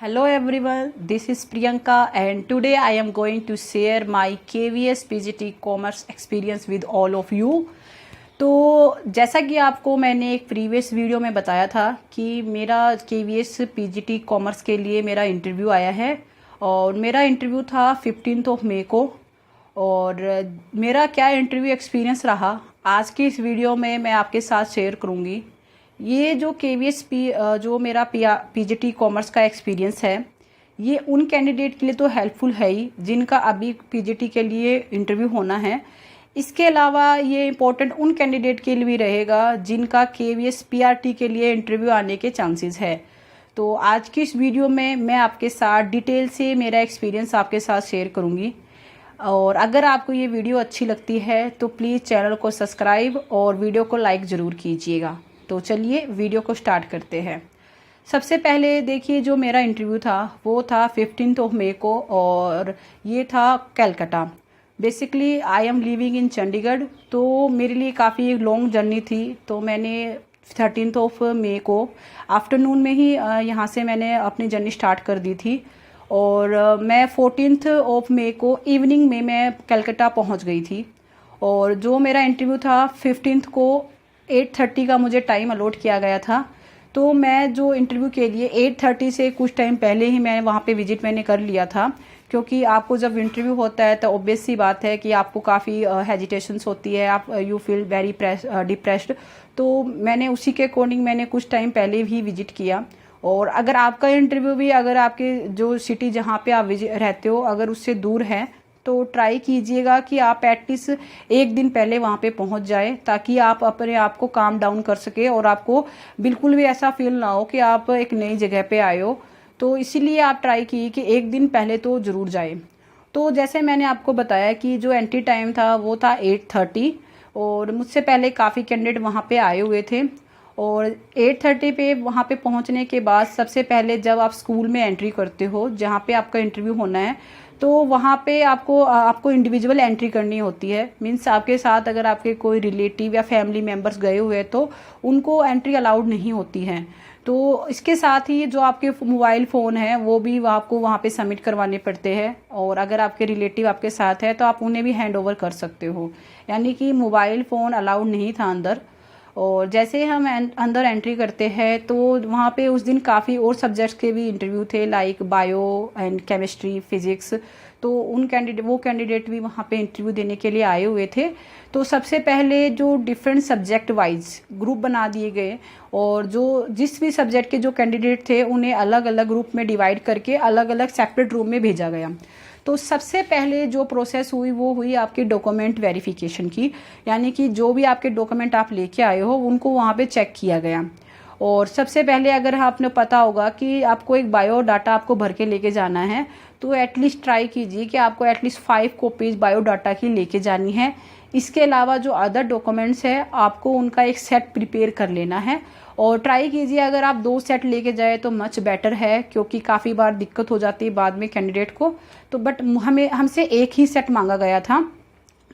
Hello everyone, this is Priyanka and today I am going to share my KVS PGT Commerce experience with all of you। तो जैसा कि आपको मैंने एक previous video में बताया था कि मेरा KVS PGT कॉमर्स के लिए मेरा इंटरव्यू आया है और मेरा इंटरव्यू था 15 मई को। और मेरा क्या इंटरव्यू एक्सपीरियंस रहा आज की इस वीडियो में मैं आपके साथ शेयर करूँगी। ये जो जो मेरा PGT कॉमर्स का एक्सपीरियंस है ये उन कैंडिडेट के लिए तो हेल्पफुल है ही जिनका अभी PGT के लिए इंटरव्यू होना है। इसके अलावा ये इम्पोर्टेंट उन कैंडिडेट के लिए भी रहेगा जिनका KVS PRT के लिए इंटरव्यू आने के चांसेस है। तो आज की इस वीडियो में मैं आपके साथ डिटेल से मेरा एक्सपीरियंस आपके साथ शेयर करूँगी। और अगर आपको ये वीडियो अच्छी लगती है तो प्लीज़ चैनल को सब्सक्राइब और वीडियो को लाइक ज़रूर कीजिएगा। तो चलिए वीडियो को स्टार्ट करते हैं। सबसे पहले देखिए जो मेरा इंटरव्यू था वो था 15 मई को और ये था Calcutta. Basically I am living in Chandigarh, तो मेरे लिए काफ़ी लॉन्ग जर्नी थी। तो मैंने 13 मई को आफ्टरनून में ही यहाँ से मैंने अपनी जर्नी स्टार्ट कर दी थी और मैं 14 मई को इवनिंग में मैं कलकत्ता पहुँच गई थी। और जो मेरा इंटरव्यू था 15 को 8:30 का मुझे टाइम अलॉट किया गया था। तो मैं जो इंटरव्यू के लिए 8:30 से कुछ टाइम पहले ही मैं वहाँ पे विजिट मैंने कर लिया था, क्योंकि आपको जब इंटरव्यू होता है तो ऑब्वियस सी बात है कि आपको काफ़ी हेजिटेशंस होती है, आप यू फील वेरी डिप्रेस्ड। तो मैंने उसी के अकॉर्डिंग मैंने कुछ टाइम पहले ही विजिट किया। और अगर आपका इंटरव्यू भी अगर आपके जो सिटी जहाँ पे आप रहते हो अगर उससे दूर है तो ट्राई कीजिएगा कि आप एटलीस्ट एक दिन पहले वहाँ पे पहुँच जाए, ताकि आप अपने आप को काम डाउन कर सके और आपको बिल्कुल भी ऐसा फील ना हो कि आप एक नई जगह पे आए हो। तो इसीलिए आप ट्राई कीजिए कि एक दिन पहले तो ज़रूर जाए। तो जैसे मैंने आपको बताया कि जो एंट्री टाइम था वो था 8:30 और मुझसे पहले काफ़ी कैंडिडेट वहाँ पे आए हुए थे। और 8:30 पे वहाँ पे पहुँचने के बाद सबसे पहले जब आप स्कूल में एंट्री करते हो जहाँ पे आपका इंटरव्यू होना है तो वहाँ पे आपको इंडिविजुअल एंट्री करनी होती है। मीन्स आपके साथ अगर आपके कोई रिलेटिव या फैमिली मेम्बर्स गए हुए हैं तो उनको एंट्री अलाउड नहीं होती है। तो इसके साथ ही जो आपके मोबाइल फ़ोन है वो भी आपको वहाँ पे सबमिट करवाने पड़ते हैं। और अगर आपके रिलेटिव आपके साथ है तो आप उन्हें भी हैंड ओवर कर सकते हो, यानी कि मोबाइल फ़ोन अलाउड नहीं था अंदर। और जैसे हम अंदर एंट्री करते हैं तो वहाँ पे उस दिन काफ़ी और सब्जेक्ट्स के भी इंटरव्यू थे, like bio and chemistry, physics. तो वो कैंडिडेट भी वहाँ पे इंटरव्यू देने के लिए आए हुए थे। तो सबसे पहले जो डिफरेंट सब्जेक्ट वाइज ग्रुप बना दिए गए और जो जिस भी सब्जेक्ट के जो कैंडिडेट थे उन्हें अलग अलग ग्रुप में डिवाइड करके अलग अलग सेपरेट रूम में भेजा गया। तो सबसे पहले जो प्रोसेस हुई वो हुई आपकी डॉक्यूमेंट वेरिफिकेशन की, यानी कि जो भी आपके डॉक्यूमेंट आप लेके आए हो उनको वहाँ पे चेक किया गया। और सबसे पहले अगर आपने पता होगा कि आपको एक बायो डाटा आपको भर के लेके जाना है तो एटलीस्ट ट्राई कीजिए कि आपको एटलीस्ट 5 कॉपीज़ बायो डाटा की लेके जानी है। इसके अलावा जो अदर डॉक्यूमेंट्स है आपको उनका एक सेट प्रिपेयर कर लेना है। और ट्राई कीजिए अगर आप 2 सेट लेके जाए तो मच बेटर है, क्योंकि काफ़ी बार दिक्कत हो जाती है बाद में कैंडिडेट को। तो बट हमसे एक ही सेट मांगा गया था,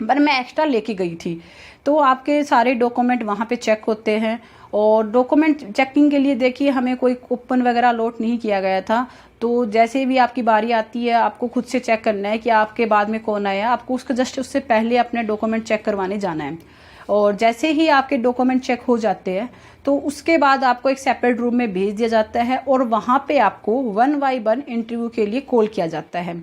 पर मैं एक्स्ट्रा लेके गई थी। तो आपके सारे डॉक्यूमेंट वहाँ पे चेक होते हैं। और डॉक्यूमेंट चेकिंग के लिए देखिए हमें कोई कूपन वगैरह अलॉट नहीं किया गया था। तो जैसे भी आपकी बारी आती है आपको खुद से चेक करना है कि आपके बाद में कौन आया, आपको उससे पहले अपने डॉक्यूमेंट चेक करवाने जाना है। और जैसे ही आपके डॉक्यूमेंट चेक हो जाते हैं तो उसके बाद आपको एक सेपरेट रूम में भेज दिया जाता है और वहाँ पे आपको 1 बाय 1 इंटरव्यू के लिए कॉल किया जाता है।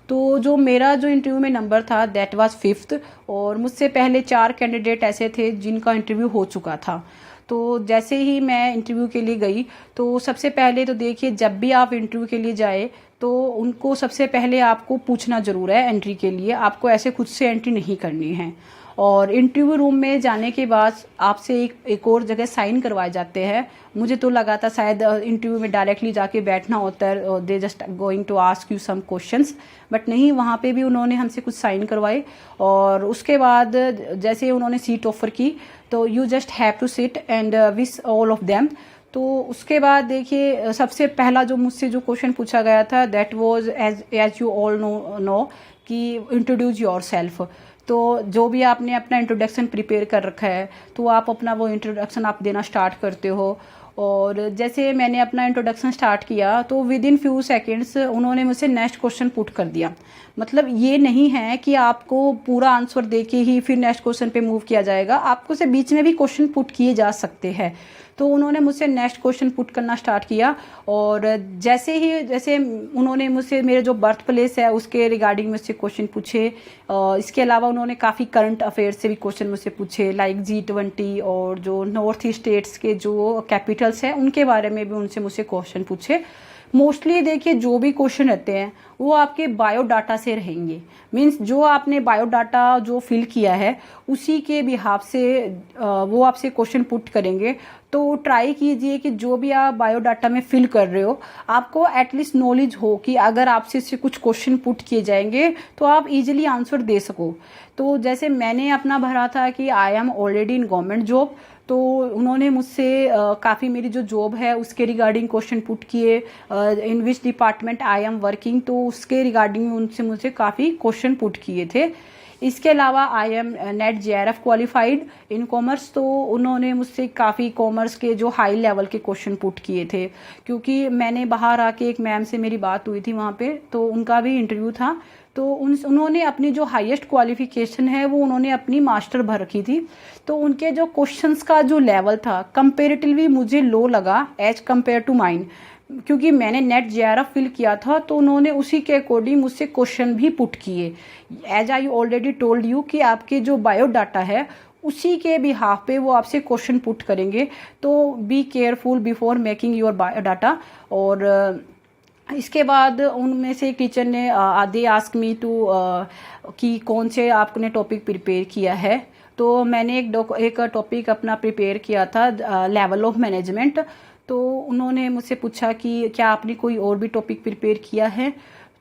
तो जो मेरा जो इंटरव्यू में नंबर था दैट वाज 5th और मुझसे पहले 4 कैंडिडेट ऐसे थे जिनका इंटरव्यू हो चुका था। तो जैसे ही मैं इंटरव्यू के लिए गई तो सबसे पहले तो देखिए जब भी आप इंटरव्यू के लिए जाए तो उनको सबसे पहले आपको पूछना ज़रूर है एंट्री के लिए, आपको ऐसे खुद से एंट्री नहीं करनी है। और इंटरव्यू रूम में जाने के बाद आपसे एक और जगह साइन करवाए जाते हैं। मुझे तो लगा था शायद इंटरव्यू में डायरेक्टली जाके बैठना होता है, they just going to ask you some questions, but नहीं, वहाँ पे भी उन्होंने हमसे कुछ साइन करवाए। और उसके बाद जैसे उन्होंने सीट ऑफर की तो you just have to sit and wish all of them. तो उसके बाद देखिए सबसे पहला जो मुझसे जो क्वेश्चन पूछा गया था that was as you all know कि इंट्रोड्यूस योर सेल्फ। तो जो भी आपने अपना इंट्रोडक्शन प्रिपेयर कर रखा है तो आप अपना वो इंट्रोडक्शन आप देना स्टार्ट करते हो। और जैसे मैंने अपना इंट्रोडक्शन स्टार्ट किया तो विद इन फ्यू सेकेंड्स उन्होंने मुझसे नेक्स्ट क्वेश्चन पुट कर दिया। मतलब ये नहीं है कि आपको पूरा आंसर दे के ही फिर नेक्स्ट क्वेश्चन पे मूव किया जाएगा, आपको से बीच में भी क्वेश्चन पुट किए जा सकते हैं। तो उन्होंने मुझसे नेक्स्ट क्वेश्चन पुट करना स्टार्ट किया और जैसे उन्होंने मुझसे मेरे जो बर्थ प्लेस है उसके रिगार्डिंग मुझसे क्वेश्चन पूछे। इसके अलावा उन्होंने काफ़ी करंट अफेयर से भी क्वेश्चन मुझसे पूछे, लाइक G20 और जो नॉर्थ ईस्ट स्टेट्स के जो कैपिटल्स हैं उनके बारे में भी उनसे मुझसे क्वेश्चन पूछे। मोस्टली देखिए जो भी क्वेश्चन रहते हैं वो आपके बायोडाटा से रहेंगे, मींस जो आपने बायोडाटा जो फिल किया है उसी के बिहाफ से वो आपसे क्वेश्चन पुट करेंगे। तो ट्राई कीजिए कि जो भी आप बायोडाटा में फिल कर रहे हो आपको एटलीस्ट नॉलेज हो कि अगर आपसे इससे कुछ क्वेश्चन पुट किए जाएंगे तो आप इजीली आंसर दे सको। तो जैसे मैंने अपना भरा था कि I am already in government job, तो उन्होंने मुझसे काफ़ी मेरी जो जॉब है उसके रिगार्डिंग क्वेश्चन पुट किए, in which department I am working, तो उसके रिगार्डिंग उनसे मुझे काफ़ी क्वेश्चन पुट किए थे। इसके अलावा I am net JRF qualified in commerce, तो उन्होंने मुझसे काफ़ी कॉमर्स के जो हाई लेवल के क्वेश्चन पुट किए थे, क्योंकि मैंने बाहर आके एक मैम से मेरी बात हुई थी वहाँ पे, तो उनका भी इंटरव्यू था। तो उन्होंने अपनी जो हाईएस्ट क्वालिफिकेशन है वो उन्होंने अपनी मास्टर भर रखी थी, तो उनके जो क्वेश्चंस का जो लेवल था कंपेरेटिवली मुझे लो लगा एज कम्पेयर टू माइन, क्योंकि मैंने नेट JRF फिल किया था। तो उन्होंने उसी के अकॉर्डिंग मुझसे क्वेश्चन भी पुट किए। As I already told you कि आपके जो बायोडाटा है उसी के बिहाफ पे वो आपसे क्वेश्चन पुट करेंगे, तो be careful before making your biodata. और इसके बाद उनमें से एक टीचर ने दे आस्क मी टू कि कौन से आपने टॉपिक प्रिपेयर किया है, तो मैंने एक टॉपिक अपना प्रिपेयर किया था लेवल ऑफ मैनेजमेंट। तो उन्होंने मुझसे पूछा कि क्या आपने कोई और भी टॉपिक प्रिपेयर किया है।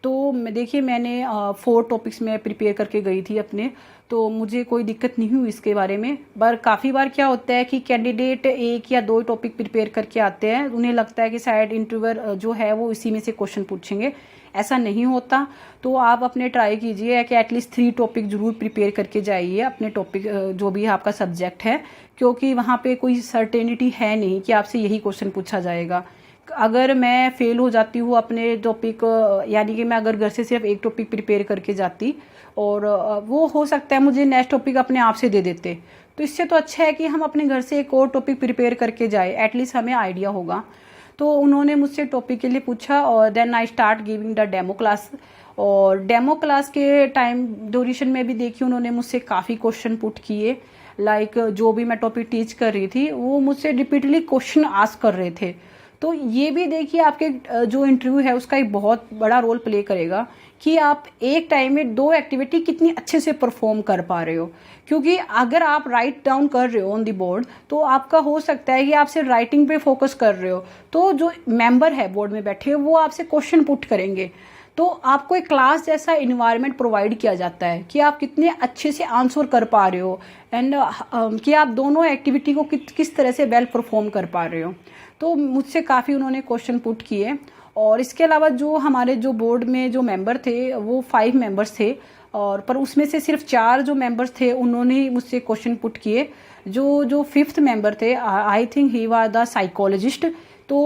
तो देखिए मैंने 4 टॉपिक्स में प्रिपेयर करके गई थी अपने, तो मुझे कोई दिक्कत नहीं हुई इसके बारे में। पर काफ़ी बार क्या होता है कि कैंडिडेट 1 या 2 टॉपिक प्रिपेयर करके आते हैं, उन्हें लगता है कि शायद इंटरव्यूअर जो है वो इसी में से क्वेश्चन पूछेंगे, ऐसा नहीं होता। तो आप अपने ट्राई कीजिए कि एटलीस्ट 3 टॉपिक ज़रूर प्रिपेयर करके जाइए अपने टॉपिक जो भी आपका सब्जेक्ट है, क्योंकि वहाँ पे कोई सर्टेनिटी है नहीं कि आपसे यही क्वेश्चन पूछा जाएगा। अगर मैं फेल हो जाती हूँ अपने टॉपिक, यानी कि मैं अगर घर से सिर्फ एक टॉपिक प्रिपेयर करके जाती और वो हो सकता है मुझे नेक्स्ट टॉपिक अपने आप से दे देते, तो इससे तो अच्छा है कि हम अपने घर से एक और टॉपिक प्रिपेयर करके जाए, एटलीस्ट हमें आइडिया होगा। तो उन्होंने मुझसे टॉपिक के लिए पूछा और then I start giving the demo class. और डेमो क्लास के टाइम ड्यूरेशन में भी देखिए उन्होंने मुझसे काफ़ी क्वेश्चन पुट किए, लाइक जो भी मैं टॉपिक टीच कर रही थी वो मुझसे रिपीटली क्वेश्चन आस्क कर रहे थे। तो ये भी देखिए आपके जो इंटरव्यू है उसका एक बहुत बड़ा रोल प्ले करेगा कि आप एक टाइम में 2 एक्टिविटी कितनी अच्छे से परफॉर्म कर पा रहे हो, क्योंकि अगर आप राइट डाउन कर रहे हो ऑन द बोर्ड तो आपका हो सकता है कि आप सिर्फ राइटिंग पे फोकस कर रहे हो, तो जो मेंबर है बोर्ड में बैठे वो आपसे क्वेश्चन पुट करेंगे। तो आपको एक क्लास जैसा इन्वायरमेंट प्रोवाइड किया जाता है कि आप कितने अच्छे से आंसर कर पा रहे हो एंड कि आप दोनों एक्टिविटी को किस तरह से वेल परफॉर्म कर पा रहे हो। तो मुझसे काफ़ी उन्होंने क्वेश्चन पुट किए। और इसके अलावा जो हमारे जो बोर्ड में जो मेंबर थे वो 5 मेंबर्स थे, और पर उसमें से सिर्फ 4 जो मेंबर्स थे उन्होंने मुझसे क्वेश्चन पुट किए। जो 5th मेंबर थे, I think he was the psychologist, तो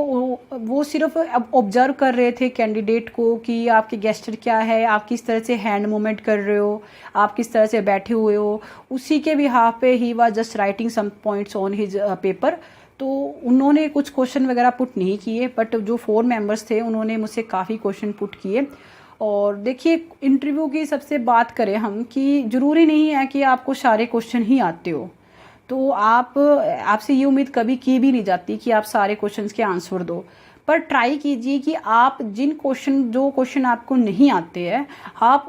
वो सिर्फ ऑब्जर्व कर रहे थे कैंडिडेट को कि आपके गेस्चर क्या है, आप किस तरह से हैंड मूवमेंट कर रहे हो, आप किस तरह से बैठे हुए हो, उसी के बिहाफ पे ही was just writing some points on his paper. तो उन्होंने कुछ क्वेश्चन वगैरह पुट नहीं किए, बट जो 4 मेंबर्स थे उन्होंने मुझसे काफ़ी क्वेश्चन पुट किए। और देखिए इंटरव्यू की सबसे बात करें हम कि ज़रूरी नहीं है कि आपको सारे क्वेश्चन ही आते हो, तो आपसे ये उम्मीद कभी की भी नहीं जाती कि आप सारे क्वेश्चंस के आंसर दो, पर ट्राई कीजिए कि आप जो क्वेश्चन आपको नहीं आते हैं आप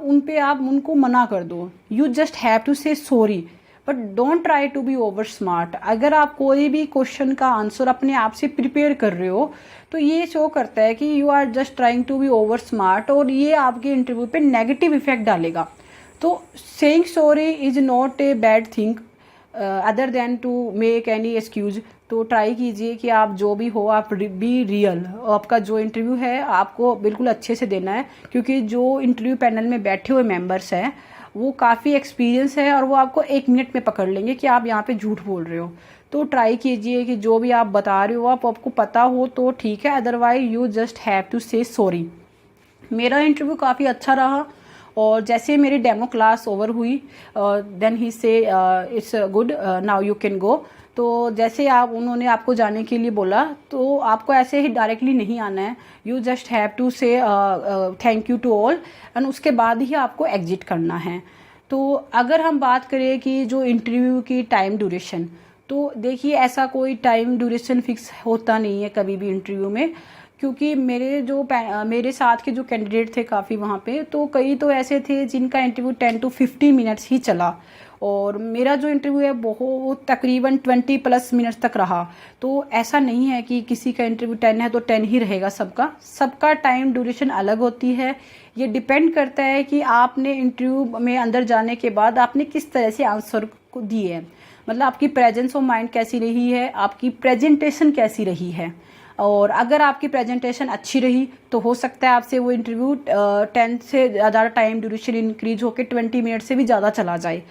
उनको मना कर दो। You just have to say sorry, but don't try to be over smart. अगर आप कोई भी क्वेश्चन का आंसर अपने आप से प्रिपेयर कर रहे हो तो ये शो करता है कि you are just trying to be over smart, और ये आपके इंटरव्यू पे नेगेटिव इफेक्ट डालेगा। तो saying sorry is not a bad thing other than to make any excuse. तो ट्राई कीजिए कि आप जो भी हो आप बी रियल, आपका जो इंटरव्यू है आपको बिल्कुल अच्छे से देना है, क्योंकि जो इंटरव्यू पैनल में बैठे हुए मेंबर्स हैं वो काफ़ी एक्सपीरियंस है और वो आपको 1 मिनट में पकड़ लेंगे कि आप यहाँ पे झूठ बोल रहे हो। तो ट्राई कीजिए कि जो भी आप बता रहे हो आपको पता हो तो ठीक है, otherwise you just have to say sorry. मेरा इंटरव्यू काफ़ी अच्छा रहा और जैसे मेरी डेमो क्लास ओवर हुई then he say it's good, now you can go. तो जैसे उन्होंने आपको जाने के लिए बोला तो आपको ऐसे ही डायरेक्टली नहीं आना है, you just have to say thank you to all and उसके बाद ही आपको एग्जिट करना है। तो अगर हम बात करें कि जो इंटरव्यू की टाइम ड्यूरेशन, तो देखिए ऐसा कोई टाइम ड्यूरेशन फिक्स होता नहीं है कभी भी इंटरव्यू में, क्योंकि मेरे साथ के जो कैंडिडेट थे काफ़ी वहाँ पे, तो कई तो ऐसे थे जिनका इंटरव्यू 10 to 15 मिनट्स ही चला और मेरा जो इंटरव्यू है बहुत तकरीबन 20+ मिनट्स तक रहा। तो ऐसा नहीं है कि किसी का इंटरव्यू 10 है तो 10 ही रहेगा, सबका टाइम ड्यूरेशन अलग होती है। ये डिपेंड करता है कि आपने इंटरव्यू में अंदर जाने के बाद आपने किस तरह से आंसर को दिए हैं, मतलब आपकी प्रेजेंस ऑफ माइंड कैसी रही है, आपकी प्रेजेंटेशन कैसी रही है। और अगर आपकी प्रेजेंटेशन अच्छी रही तो हो सकता है आपसे वो इंटरव्यू 10 से ज़्यादा टाइम ड्यूरेशन इंक्रीज होकर 20 मिनट से भी ज़्यादा चला जाए।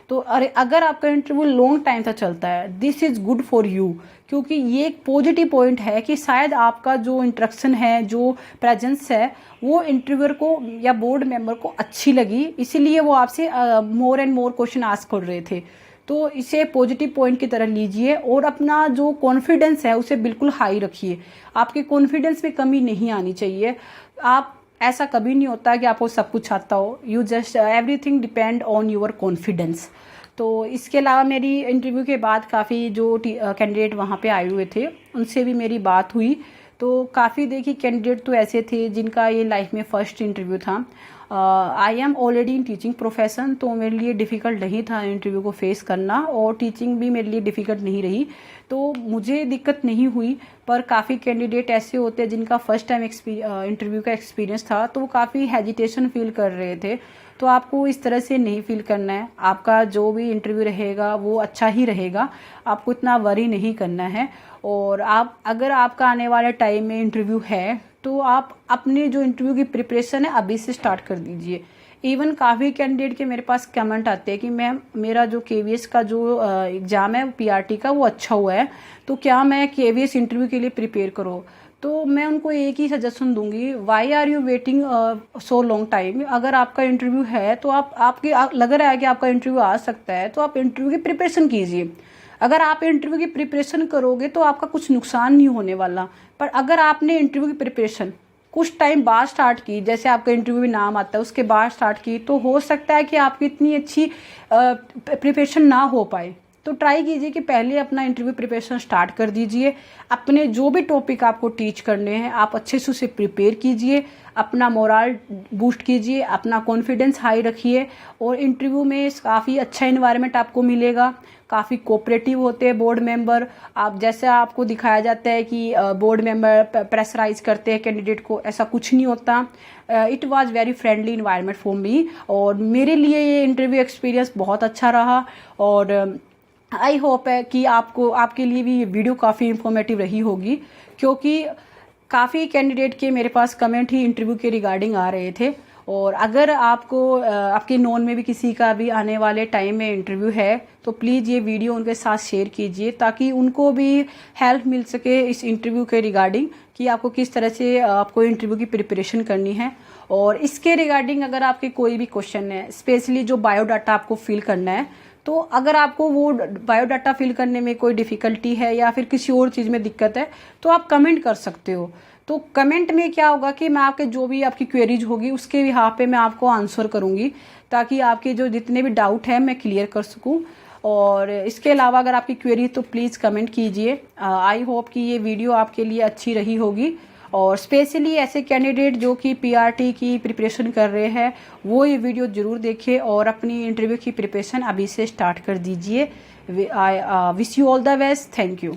तो अगर आपका इंटरव्यू लॉन्ग टाइम तक चलता है, this is good for you, क्योंकि ये एक पॉजिटिव पॉइंट है कि शायद आपका जो इंट्रैक्शन है, जो प्रेजेंस है, वो इंटरव्यूअर को या बोर्ड मेंबर को अच्छी लगी, इसीलिए वो आपसे more and more question ask कर रहे थे। तो इसे पॉजिटिव पॉइंट की तरह लीजिए और अपना जो कॉन्फिडेंस है उसे बिल्कुल हाई रखिए। आपके कॉन्फिडेंस में कमी नहीं आनी चाहिए। आप ऐसा कभी नहीं होता कि आपको सब कुछ आता हो, you just everything depend on your confidence. तो इसके अलावा मेरी इंटरव्यू के बाद काफ़ी जो कैंडिडेट वहाँ पे आए हुए थे उनसे भी मेरी बात हुई। तो काफ़ी देखिए कैंडिडेट तो ऐसे थे जिनका ये लाइफ में फ़र्स्ट इंटरव्यू था। I am already in teaching profession, तो मेरे लिए डिफ़िकल्ट नहीं था इंटरव्यू को फेस करना और टीचिंग भी मेरे लिए डिफ़िकल्ट नहीं रही, तो मुझे दिक्कत नहीं हुई। पर काफ़ी कैंडिडेट ऐसे होते हैं जिनका फ़र्स्ट टाइम इंटरव्यू का एक्सपीरियंस था, तो वो काफ़ी हेजिटेशन फील कर रहे थे। तो आपको इस तरह से नहीं फील करना है, आपका जो भी इंटरव्यू रहेगा वो अच्छा ही रहेगा, आपको इतना वरी नहीं करना है। और अगर आपका आने वाले टाइम में इंटरव्यू है तो आप अपने जो इंटरव्यू की प्रिपरेशन है अभी से स्टार्ट कर दीजिए। इवन काफ़ी कैंडिडेट के मेरे पास कमेंट आते हैं कि मैम मेरा जो KVS का जो एग्ज़ाम है PRT का वो अच्छा हुआ है, तो क्या मैं KVS इंटरव्यू के लिए प्रिपेयर करूँ? तो मैं उनको एक ही सजेशन दूंगी, why are you waiting so long time. अगर आपका इंटरव्यू है तो लग रहा है कि आपका इंटरव्यू आ सकता है, तो आप इंटरव्यू की प्रिपरेशन कीजिए। अगर आप इंटरव्यू की प्रिपरेशन करोगे तो आपका कुछ नुकसान नहीं होने वाला। पर अगर आपने इंटरव्यू की प्रिपरेशन कुछ टाइम बाद स्टार्ट की, जैसे आपका इंटरव्यू में नाम आता है उसके बाद स्टार्ट की, तो हो सकता है कि आपकी इतनी अच्छी प्रिपरेशन ना हो पाए। तो ट्राई कीजिए कि पहले अपना इंटरव्यू प्रिपरेशन स्टार्ट कर दीजिए। अपने जो भी टॉपिक आपको टीच करने हैं आप अच्छे से उसे प्रिपेयर कीजिए, अपना मोरल बूस्ट कीजिए, अपना कॉन्फिडेंस हाई रखिए। और इंटरव्यू में काफ़ी अच्छा इन्वायरमेंट आपको मिलेगा, काफ़ी कोऑपरेटिव होते हैं बोर्ड मेंबर। आप जैसे आपको दिखाया जाता है कि बोर्ड मेंबर प्रेशराइज करते हैं कैंडिडेट को, ऐसा कुछ नहीं होता। It was very friendly environment for me और मेरे लिए ये इंटरव्यू एक्सपीरियंस बहुत अच्छा रहा। और आई होप है कि आपके लिए भी ये वीडियो काफ़ी इंफॉर्मेटिव रही होगी, क्योंकि काफ़ी कैंडिडेट के मेरे पास कमेंट ही इंटरव्यू के रिगार्डिंग आ रहे थे। और अगर आपके नोन में भी किसी का भी आने वाले टाइम में इंटरव्यू है तो प्लीज़ ये वीडियो उनके साथ शेयर कीजिए, ताकि उनको भी हेल्प मिल सके इस इंटरव्यू के रिगार्डिंग कि आपको किस तरह से आपको इंटरव्यू की प्रिपरेशन करनी है। और इसके रिगार्डिंग अगर आपके कोई भी क्वेश्चन है, स्पेशली जो बायोडाटा आपको फिल करना है, तो अगर आपको वो बायोडाटा फिल करने में कोई डिफ़िकल्टी है या फिर किसी और चीज़ में दिक्कत है तो आप कमेंट कर सकते हो। तो कमेंट में क्या होगा कि मैं आपके जो भी आपकी क्वेरीज होगी उसके बिहाफ पे मैं आपको आंसर करूँगी, ताकि आपके जो जितने भी डाउट है मैं क्लियर कर सकूँ। और इसके अलावा अगर आपकी क्वेरी तो प्लीज़ कमेंट कीजिए। आई होप कि ये वीडियो आपके लिए अच्छी रही होगी। और स्पेशली ऐसे कैंडिडेट जो कि PRT की प्रिपरेशन कर रहे हैं वो ये वीडियो ज़रूर देखें और अपनी इंटरव्यू की प्रिपरेशन अभी से स्टार्ट कर दीजिए। I wish you all the best. Thank you.